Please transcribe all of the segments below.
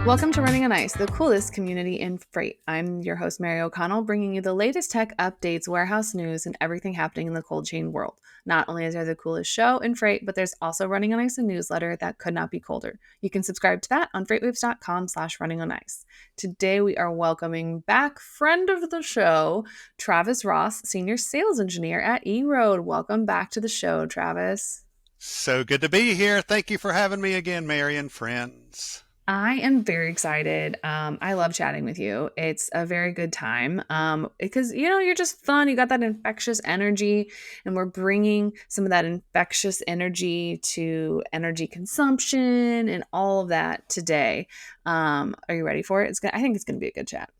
Welcome to Running on Ice, the coolest community in freight. I'm your host, Mary O'Connell, bringing you the latest tech updates, warehouse news, and everything happening in the cold chain world. Not only is there the coolest show in freight, but there's also Running on Ice, a newsletter that could not be colder. You can subscribe to that on freightwaves.com/running on ice. Today, we are welcoming back friend of the show, Travis Ross, Senior Sales Engineer at eRoad. Welcome back to the show, Travis. So good to be here. Thank you for having me again, Mary and friends. I am very excited. I love chatting with you. It's a very good time because, you're just fun. You got that infectious energy, and we're bringing some of that infectious energy to energy consumption and all of that today. Are you ready for it? I think it's going to be a good chat.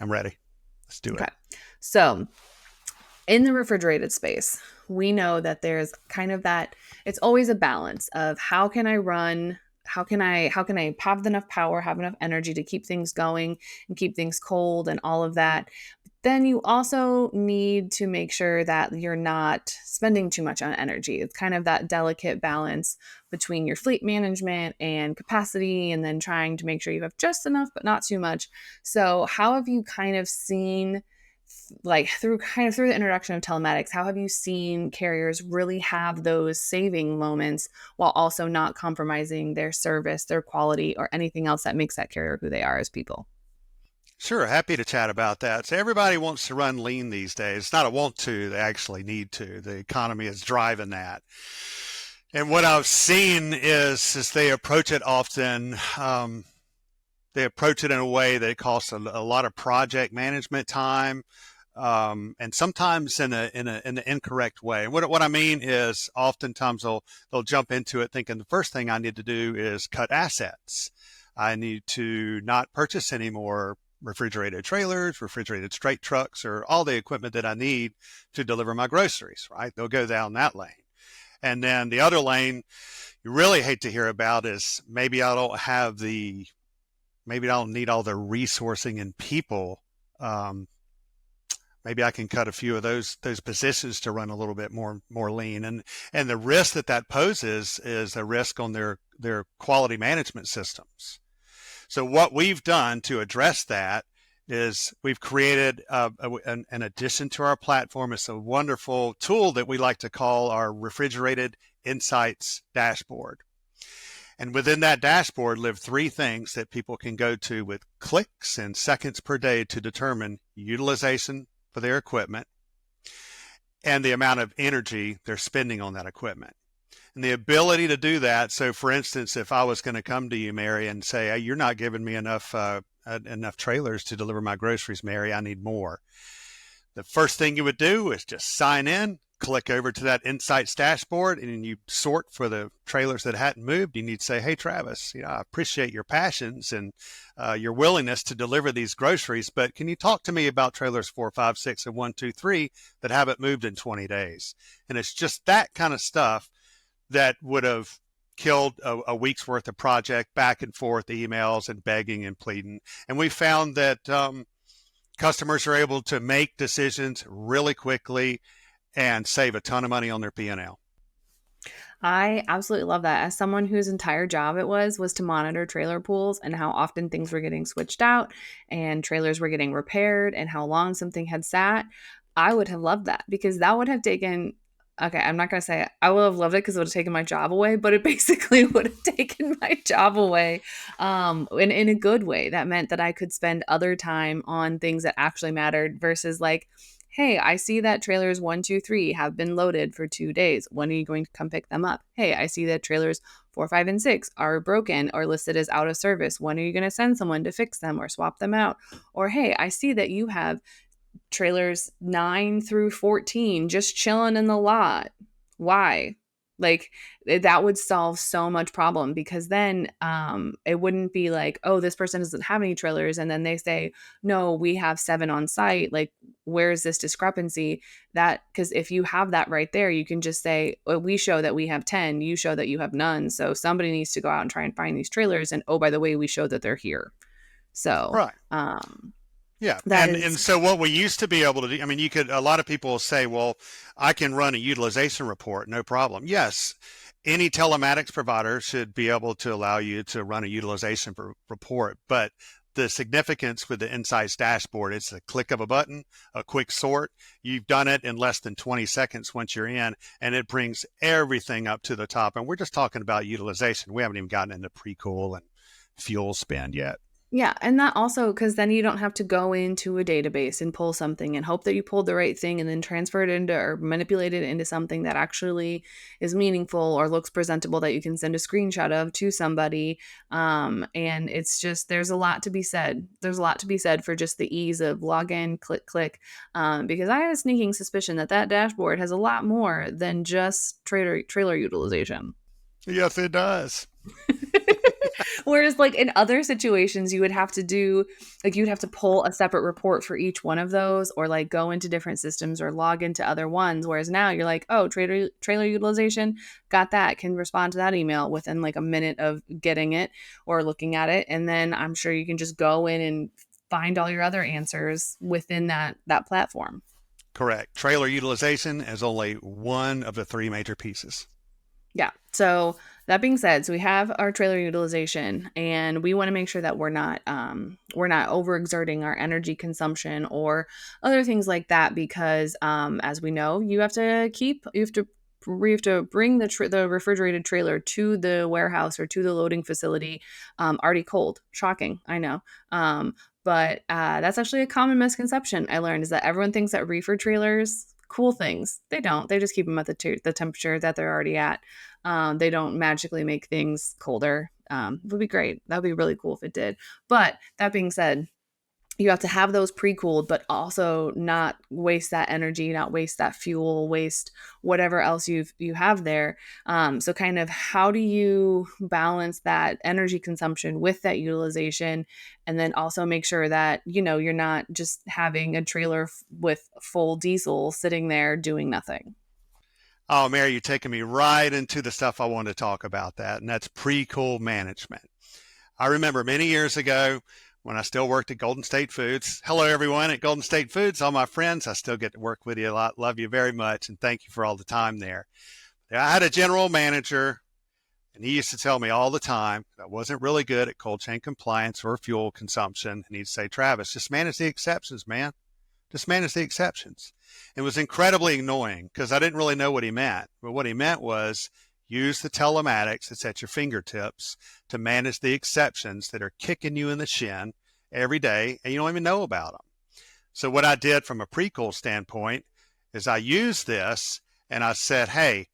I'm ready. Let's do Okay. it. So, in the refrigerated space, we know that there's kind of that, it's always a balance of how can I have enough power, have enough energy to keep things going and keep things cold and all of that. But then you also need to make sure that you're not spending too much on energy. It's kind of that delicate balance between your fleet management and capacity, and then trying to make sure you have just enough but not too much. So how have you kind of seen, like, through the introduction of telematics, how have you seen carriers really have those saving moments while also not compromising their service, their quality, or anything else that makes that carrier who they are as people? Sure. Happy to chat about that. So everybody wants to run lean these days. It's not a want to, they actually need to. The economy is driving that. And what I've seen is they approach it often, they approach it in a way that it costs a lot of project management time, and sometimes in an incorrect way. And what I mean is, oftentimes they'll jump into it thinking the first thing I need to do is cut assets. I need to not purchase any more refrigerated trailers, refrigerated straight trucks, or all the equipment that I need to deliver my groceries. Right? They'll go down that lane. And then the other lane you really hate to hear about is maybe I don't need all the resourcing and people. Maybe I can cut a few of those positions to run a little bit more lean. And the risk that poses is a risk on their quality management systems. So what we've done to address that is we've created an addition to our platform. It's a wonderful tool that we like to call our Refrigerated Insights dashboard. And within that dashboard live three things that people can go to with clicks and seconds per day to determine utilization for their equipment and the amount of energy they're spending on that equipment. And the ability to do that. So for instance, if I was going to come to you, Mary, and say, hey, you're not giving me enough trailers to deliver my groceries, Mary, I need more. The first thing you would do is just sign in, click over to that Insights dashboard, and you sort for the trailers that hadn't moved. You need to say, hey, Travis, I appreciate your passions and your willingness to deliver these groceries, but can you talk to me about trailers 4, 5, 6, and 1, 2, 3 that haven't moved in 20 days? And it's just that kind of stuff that would have killed a week's worth of project, back and forth emails and begging and pleading. And we found that customers are able to make decisions really quickly and save a ton of money on their P&L. I absolutely love that. As someone whose entire job it was to monitor trailer pools and how often things were getting switched out and trailers were getting repaired and how long something had sat, I would have loved that, because that would have taken, okay, I'm not going to say I would have loved it because it would have taken my job away, but it basically would have taken my job away in a good way. That meant that I could spend other time on things that actually mattered versus like, hey, I see that trailers 1, 2, 3 have been loaded for 2 days. When are you going to come pick them up? Hey, I see that trailers 4, 5, and 6 are broken or listed as out of service. When are you going to send someone to fix them or swap them out? Or hey, I see that you have trailers 9 through 14 just chilling in the lot. Why? Like, that would solve so much problem, because then it wouldn't be like, oh, this person doesn't have any trailers, and then they say, no, we have 7 on site. Like, where's this discrepancy? That, because if you have that right there, you can just say, well, we show that we have 10, you show that you have none, so somebody needs to go out and try and find these trailers, and oh, by the way, we show that they're here. So Right. Yeah. that And is so what we used to be able to do, I mean, a lot of people say, well, I can run a utilization report, no problem. Yes. Any telematics provider should be able to allow you to run a utilization report, but the significance with the Insights dashboard, it's a click of a button, a quick sort. You've done it in less than 20 seconds once you're in, and it brings everything up to the top. And we're just talking about utilization. We haven't even gotten into pre-cool and fuel spend yet. Yeah, and that also, because then you don't have to go into a database and pull something and hope that you pulled the right thing and then transfer it into or manipulate it into something that actually is meaningful or looks presentable that you can send a screenshot of to somebody. And it's just, there's a lot to be said. There's a lot to be said for just the ease of log in, click, click. Because I have a sneaking suspicion that that dashboard has a lot more than just trailer utilization. Yes, it does. Whereas, like in other situations, you would have to do, like, you'd have to pull a separate report for each one of those, or like go into different systems or log into other ones. Whereas now you're like, oh, trailer utilization, got that, can respond to that email within like a minute of getting it or looking at it. And then I'm sure you can just go in and find all your other answers within that platform. Correct. Trailer utilization is only one of the three major pieces. Yeah. So that being said, so we have our trailer utilization, and we want to make sure that we're not overexerting our energy consumption or other things like that, because as we know, you have to bring the refrigerated trailer to the warehouse or to the loading facility already cold. Shocking, I know. But that's actually a common misconception I learned, is that everyone thinks that reefer trailers cool things. They don't. They just keep them at the temperature that they're already at. They don't magically make things colder. It would be great. That would be really cool if it did. But that being said, you have to have those pre-cooled, but also not waste that energy, not waste that fuel, waste whatever else you have there. So kind of how do you balance that energy consumption with that utilization, and then also make sure that you're not just having a trailer with full diesel sitting there doing nothing. Oh, Mary, you're taking me right into the stuff I wanted to talk about that, and that's pre-cool management. I remember many years ago when I still worked at Golden State Foods. Hello, everyone at Golden State Foods, all my friends. I still get to work with you a lot. Love you very much, and thank you for all the time there. I had a general manager, and he used to tell me all the time that I wasn't really good at cold chain compliance or fuel consumption. And he'd say, Travis, just manage the exceptions, man. Just manage the exceptions. It was incredibly annoying because I didn't really know what he meant. But what he meant was use the telematics that's at your fingertips to manage the exceptions that are kicking you in the shin every day and you don't even know about them. So what I did from a pre-cool standpoint is I used this and I said, hey,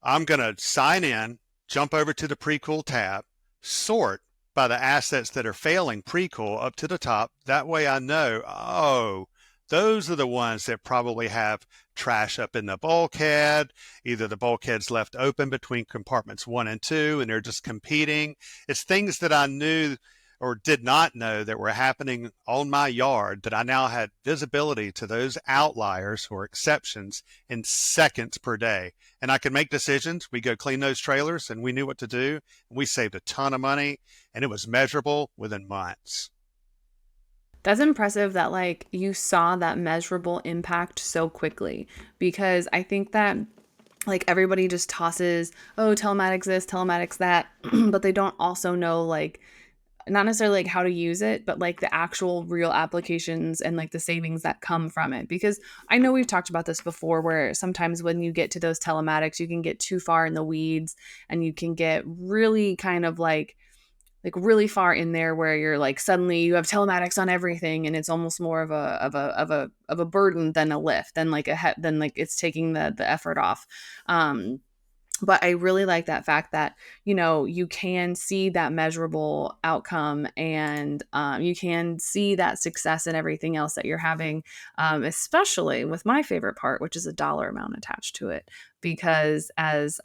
I'm going to sign in, jump over to the pre-cool tab, sort by the assets that are failing pre-cool up to the top. That way I know, oh, those are the ones that probably have trash up in the bulkhead. Either the bulkhead's left open between compartments 1 and 2 and they're just competing. It's things that I knew or did not know that were happening on my yard that I now had visibility to those outliers or exceptions in seconds per day. And I could make decisions. We go clean those trailers and we knew what to do. We saved a ton of money and it was measurable within months. That's impressive that like you saw that measurable impact so quickly, because I think that like everybody just tosses, oh, telematics this, telematics that, but they don't also know like not necessarily like how to use it, but like the actual real applications and like the savings that come from it. Because I know we've talked about this before, where sometimes when you get to those telematics, you can get too far in the weeds and you can get really kind of like really far in there where you're like suddenly you have telematics on everything and it's almost more of a burden than a lift, than like than like it's taking the effort off. But I really like that fact that, you can see that measurable outcome, and you can see that success in everything else that you're having, especially with my favorite part, which is a dollar amount attached to it. Because as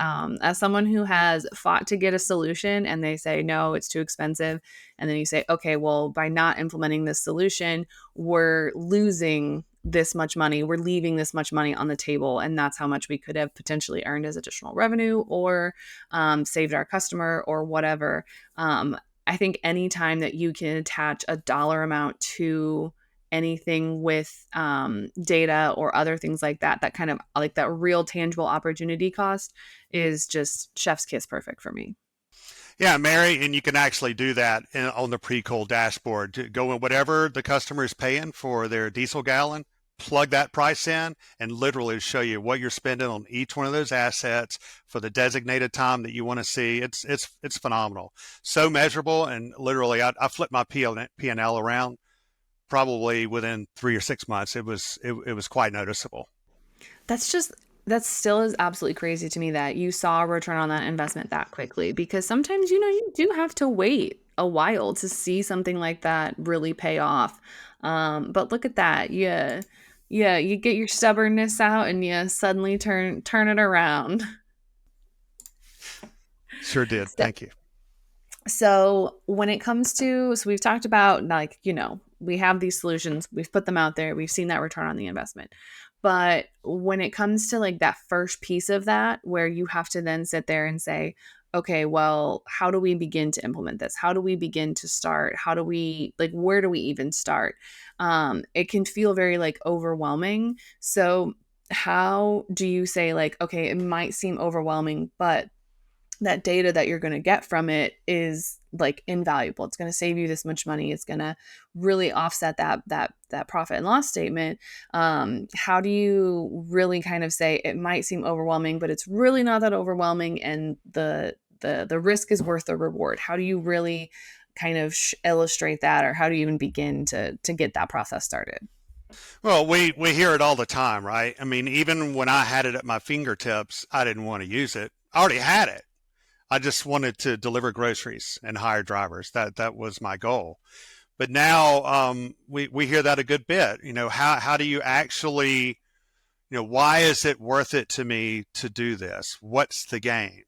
someone who has fought to get a solution and they say, no, it's too expensive. And then you say, okay, well, by not implementing this solution, we're losing this much money, we're leaving this much money on the table, and that's how much we could have potentially earned as additional revenue, or saved our customer, or whatever. I think anytime that you can attach a dollar amount to anything with data or other things like that, that kind of like that real tangible opportunity cost is just chef's kiss perfect for me. Yeah, Mary, and you can actually do that on the Precool dashboard. To go in whatever the customer is paying for their diesel gallon, plug that price in, and literally show you what you're spending on each one of those assets for the designated time that you want to see. It's phenomenal, so measurable, and literally, I flipped my P&L around probably within 3 or 6 months. It was quite noticeable. That's just that still is absolutely crazy to me that you saw a return on that investment that quickly, because sometimes you do have to wait a while to see something like that really pay off. But look at that. Yeah, you get your stubbornness out and you suddenly turn it around. Sure did. Thank you. So when it comes to, so we've talked about like, we have these solutions, we've put them out there, we've seen that return on the investment. But when it comes to like that first piece of that, where you have to then sit there and say, okay, well, how do we begin to implement this? How do we begin to start? How do we like, where do we even start? It can feel very like overwhelming. So how do you say like, okay, it might seem overwhelming, but that data that you're going to get from it is like invaluable. It's going to save you this much money. It's going to really offset that profit and loss statement. How do you really kind of say it might seem overwhelming, but it's really not that overwhelming, and the risk is worth the reward? How do you really kind of illustrate that, or how do you even begin to get that process started? Well, we hear it all the time, right? I mean, even when I had it at my fingertips, I didn't want to use it. I already had it. I just wanted to deliver groceries and hire drivers. That was my goal. But now we hear that a good bit. How do you actually, why is it worth it to me to do this? What's the gain?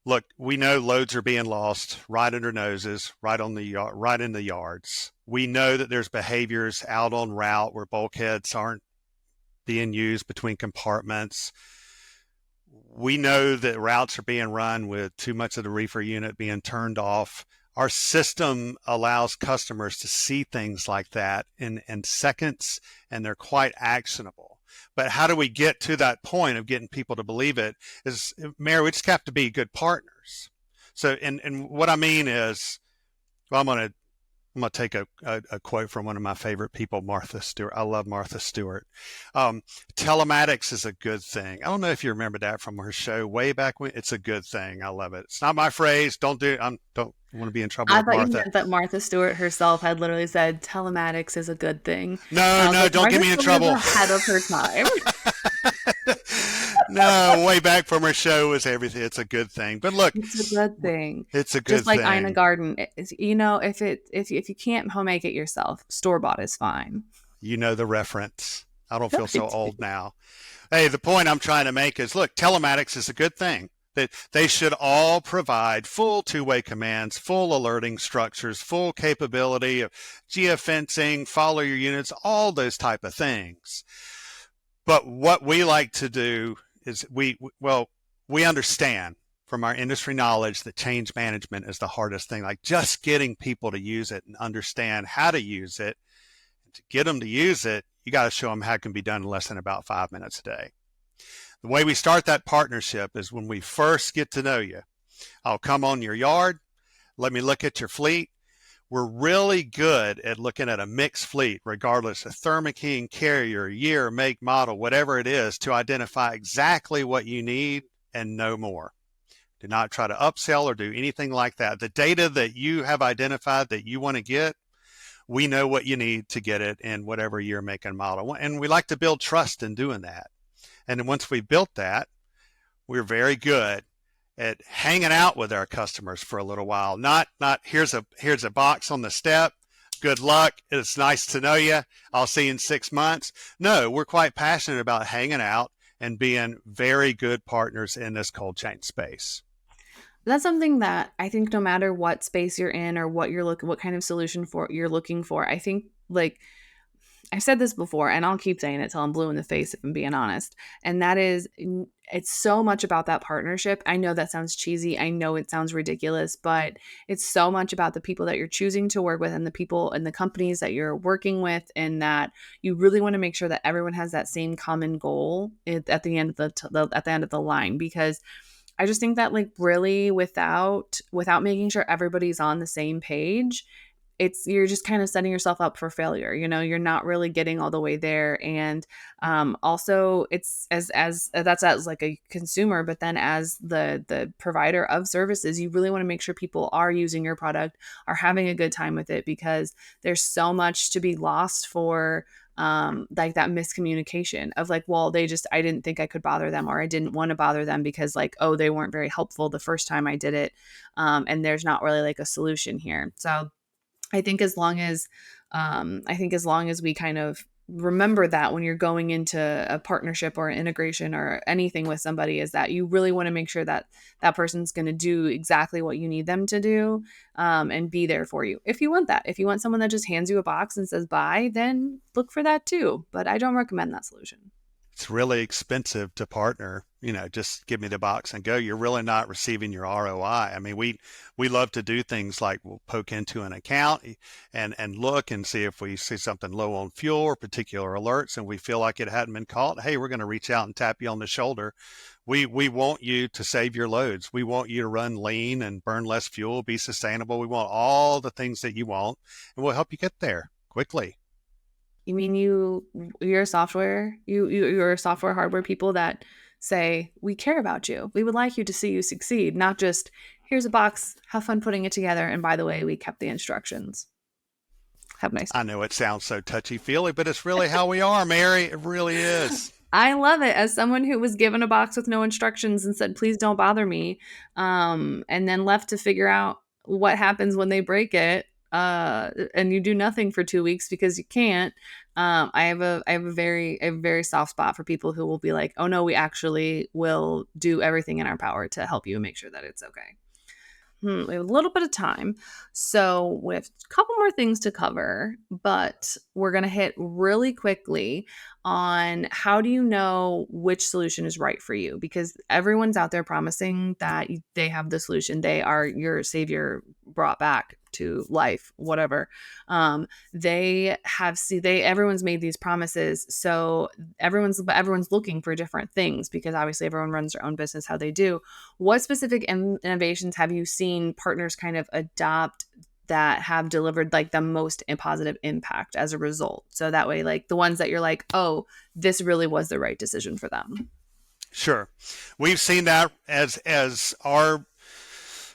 Look, we know loads are being lost right under noses, right on the right in the yards. We know that there's behaviors out on route where bulkheads aren't being used between compartments. We know that routes are being run with too much of the reefer unit being turned off. Our system allows customers to see things like that in seconds, and they're quite actionable. But how do we get to that point of getting people to believe it? Is, Mary, we just have to be good partners. So, and what I mean is, well, I'm going to take a quote from one of my favorite people, Martha Stewart. I love Martha Stewart. Telematics is a good thing. I don't know if you remember that from her show way back when. It's a good thing. I love it. It's not my phrase. Don't do it. I don't want to be in trouble I with thought you Martha. meant that Martha Stewart herself had literally said telematics is a good thing. And No, I was no, like, don't get Martha me in Stewart is trouble. ahead of her time. No, way back from her show was everything. It's a good thing. But look, It's a good thing. it's a good Just like Ina thing. Garden, if you can't home make it yourself, store bought is fine. You know the reference. I don't feel I so do. old now. Hey, the point I'm trying to make is, look, telematics is a good thing. That they should all provide full two-way commands, full alerting structures, full capability of geofencing, follow your units, all those type of things. But what we like to do is we understand from our industry knowledge that change management is the hardest thing. Like just getting people to use it and understand how to use it. And to get them to use it, you got to show them how it can be done in less than about 5 minutes a day. The way we start that partnership is when we first get to know you. I'll come on your yard. Let me look at your fleet. We're really good at looking at a mixed fleet, regardless of thermokine, carrier, year, make, model, whatever it is, to identify exactly what you need and no more. Do not try to upsell or do anything like that. The data that you have identified that you want to get, we know what you need to get it in whatever year, make, and model. And we like to build trust in doing that. And then once we built that, we're very good at hanging out with our customers for a little while. Not here's a box on the step. Good luck. It's nice to know you. I'll see you in 6 months. No, we're quite passionate about hanging out and being very good partners in this cold chain space. That's something that I think no matter what space you're in or what kind of solution for you're looking for, I think like I've said this before, and I'll keep saying it till I'm blue in the face if I'm being honest. And that is, it's so much about that partnership. I know that sounds cheesy. I know it sounds ridiculous, but it's so much about the people that you're choosing to work with and the people and the companies that you're working with, and that you really want to make sure that everyone has that same common goal at the end of at the end of the line. Because I just think that, like, really, without making sure everybody's on the same page, you're just kind of setting yourself up for failure. You're not really getting all the way there. And also, it's as that's as like a consumer, but then as the provider of services, you really want to make sure people are using your product, are having a good time with it, because there's so much to be lost for like that miscommunication of like, well, I didn't think I could bother them, or I didn't want to bother them because, like, oh, they weren't very helpful the first time I did it. And there's not really like a solution here. So I think as long as we kind of remember that when you're going into a partnership or an integration or anything with somebody, is that you really want to make sure that that person's going to do exactly what you need them to do, and be there for you. If you want that, if you want someone that just hands you a box and says bye, then look for that too. But I don't recommend that solution. It's really expensive to partner. Just give me the box and go. You're really not receiving your ROI. I mean, we love to do things like we'll poke into an account and look and see if we see something low on fuel or particular alerts, and we feel like it hadn't been caught. Hey, we're going to reach out and tap you on the shoulder. We want you to save your loads. We want you to run lean and burn less fuel, be sustainable. We want all the things that you want, and we'll help you get there quickly. You mean you're a software, you're a software hardware people that say, we care about you. We would like you to see you succeed, not just here's a box, have fun putting it together. And by the way, we kept the instructions. Have a nice I day. know it sounds so touchy-feely, but it's really how we are, Mary. It really is. I love it. As someone who was given a box with no instructions and said, please don't bother me, and then left to figure out what happens when they break it, and you do nothing for 2 weeks because you can't. I have a very soft spot for people who will be like, oh no, we actually will do everything in our power to help you and make sure that it's okay. We have a little bit of time. So we have a couple more things to cover, but we're going to hit really quickly on how do you know which solution is right for you? Because everyone's out there promising that they have the solution. They are your savior brought back to life, whatever. Everyone's made these promises. So everyone's looking for different things, because obviously everyone runs their own business how they do. What specific innovations have you seen partners kind of adopt that have delivered like the most positive impact as a result? So that way, like the ones that you're like, oh, this really was the right decision for them. Sure. We've seen that as our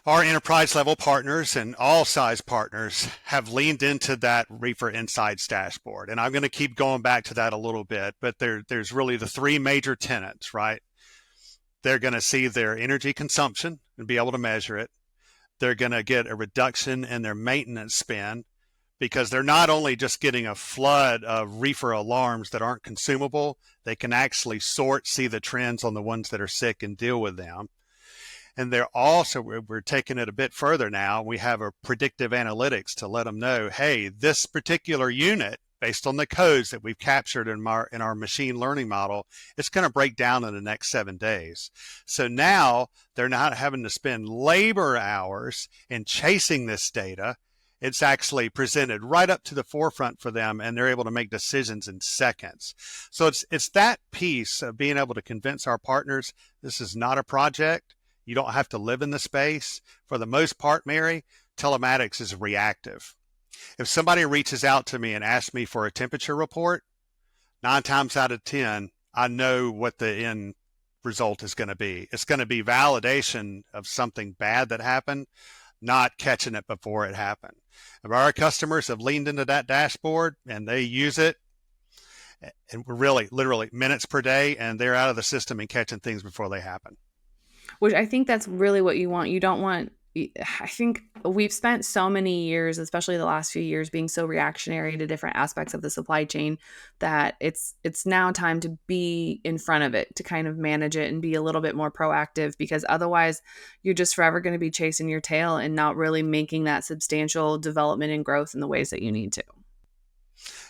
enterprise level partners and all size partners have leaned into that Reefer Insights dashboard. And I'm going to keep going back to that a little bit, but there's really the three major tenets, right? They're going to see their energy consumption and be able to measure it. They're going to get a reduction in their maintenance spend, because they're not only just getting a flood of reefer alarms that aren't consumable, they can actually see the trends on the ones that are sick and deal with them. And they're also, we're taking it a bit further now. We have a predictive analytics to let them know, hey, this particular unit, based on the codes that we've captured in our machine learning model, it's going to break down in the next 7 days. So now they're not having to spend labor hours in chasing this data. It's actually presented right up to the forefront for them, and they're able to make decisions in seconds. So it's that piece of being able to convince our partners this is not a project. You don't have to live in the space. For the most part, Mary, telematics is reactive. If somebody reaches out to me and asks me for a temperature report, 9 times out of 10, I know what the end result is going to be. It's going to be validation of something bad that happened, not catching it before it happened. If our customers have leaned into that dashboard and they use it, and we're really literally minutes per day, and they're out of the system and catching things before they happen. Which I think that's really what you want. You don't want, I think we've spent so many years, especially the last few years, being so reactionary to different aspects of the supply chain that it's now time to be in front of it, to kind of manage it and be a little bit more proactive, because otherwise you're just forever going to be chasing your tail and not really making that substantial development and growth in the ways that you need to.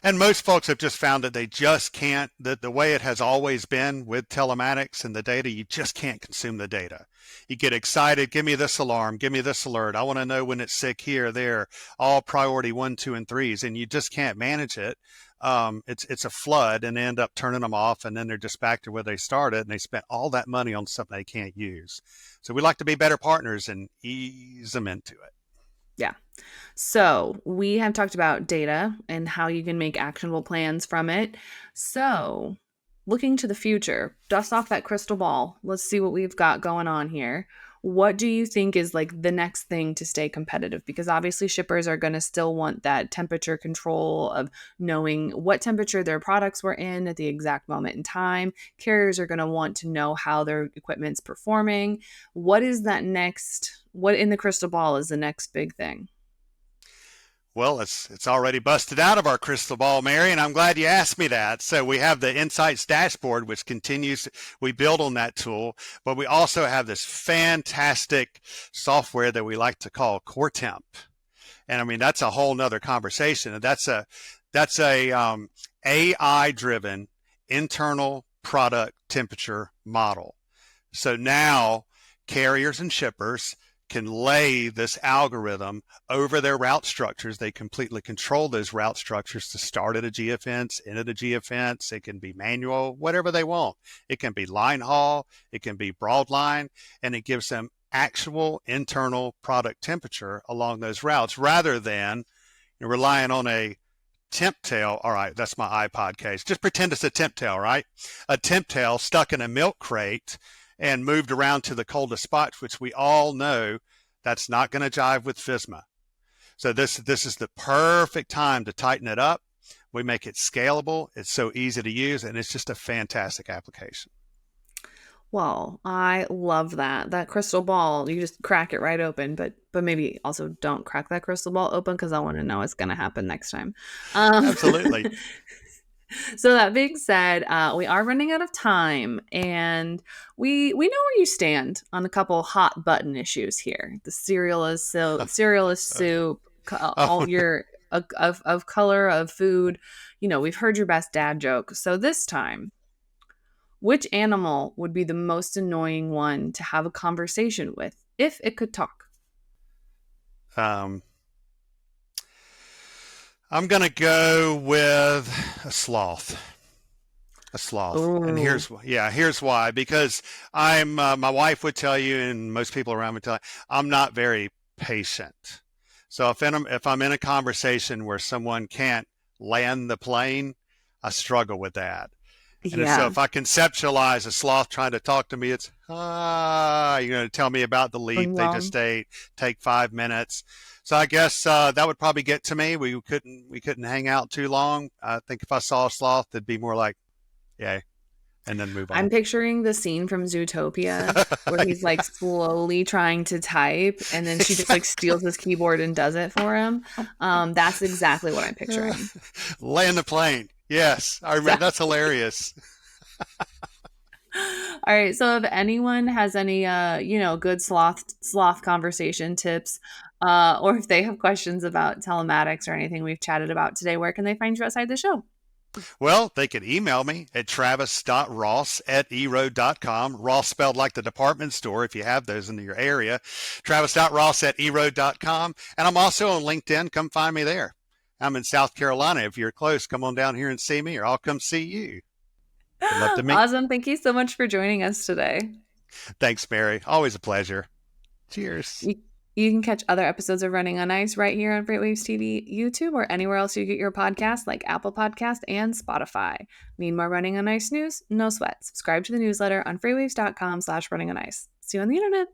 And most folks have just found that they just can't, that the way it has always been with telematics and the data, you just can't consume the data. You get excited, give me this alarm, give me this alert. I want to know when it's sick here, there, all priority 1, 2, and 3s, and you just can't manage it. It's a flood, and they end up turning them off, and then they're just back to where they started, and they spent all that money on something they can't use. So we like to be better partners and ease them into it. Yeah. So we have talked about data and how you can make actionable plans from it. So looking to the future, dust off that crystal ball. Let's see what we've got going on here. What do you think is like the next thing to stay competitive? Because obviously shippers are going to still want that temperature control of knowing what temperature their products were in at the exact moment in time. Carriers are going to want to know how their equipment's performing. What is that next? What in the crystal ball is the next big thing? Well, it's already busted out of our crystal ball, Mary, and I'm glad you asked me that. So we have the Insights dashboard, which continues. We build on that tool, but we also have this fantastic software that we like to call Core Temp. And I mean, that's a whole nother conversation. And that's a AI driven internal product temperature model. So now carriers and shippers can lay this algorithm over their route structures. They completely control those route structures to start at a geofence, end at a geofence. It can be manual, whatever they want. It can be line haul, it can be broad line, and it gives them actual internal product temperature along those routes rather than relying on a temp tail. All right, that's my iPod case. Just pretend it's a temp tail, right? A temp tail stuck in a milk crate and moved around to the coldest spots, which we all know that's not going to jive with FSMA. So this is the perfect time to tighten it up. We make it scalable. It's so easy to use, and it's just a fantastic application. Well, I love that. That crystal ball, you just crack it right open, but maybe also don't crack that crystal ball open because I want to know what's going to happen next time. Um, Absolutely. So that being said, we are running out of time, and we know where you stand on a couple hot button issues here. The cereal is soup, Oh, all your of color of food. You know, we've heard your best dad joke. So this time, which animal would be the most annoying one to have a conversation with if it could talk? um, I'm going to go with a sloth. A sloth. And Oh, here's why. Because my wife would tell you, and most people around would tell you, I'm not very patient. So if I'm in a conversation where someone can't land the plane, I struggle with that. And so yeah. if I conceptualize a sloth trying to talk to me, it's, you're going to tell me about the leap Boing they just bong. ate, take 5 minutes. So I guess that would probably get to me. We couldn't hang out too long. I think if I saw a sloth, it'd be more like, yeah, and then move I'm on. picturing the scene from Zootopia where he's like slowly trying to type and then she just like steals his keyboard and does it for him. That's exactly what I'm picturing. Land the plane. Yes, I remember. That's Exactly. hilarious. All right. So if anyone has any good sloth conversation tips, or if they have questions about telematics or anything we've chatted about today, where can they find you outside the show? Well, they could email me at travis.ross@erode.com. Ross spelled like the department store if you have those in your area. Travis.ross@erode.com. And I'm also on LinkedIn. Come find me there. I'm in South Carolina. If you're close, come on down here and see me, or I'll come see you. Would love to meet. Awesome. Thank you so much for joining us today. Thanks, Mary. Always a pleasure. Cheers. You, you can catch other episodes of Running on Ice right here on FreightWaves TV, YouTube, or anywhere else you get your podcasts like Apple Podcast and Spotify. Need more Running on Ice news? No sweat. Subscribe to the newsletter on freightwaves.com/runningonIce. See you on the internet.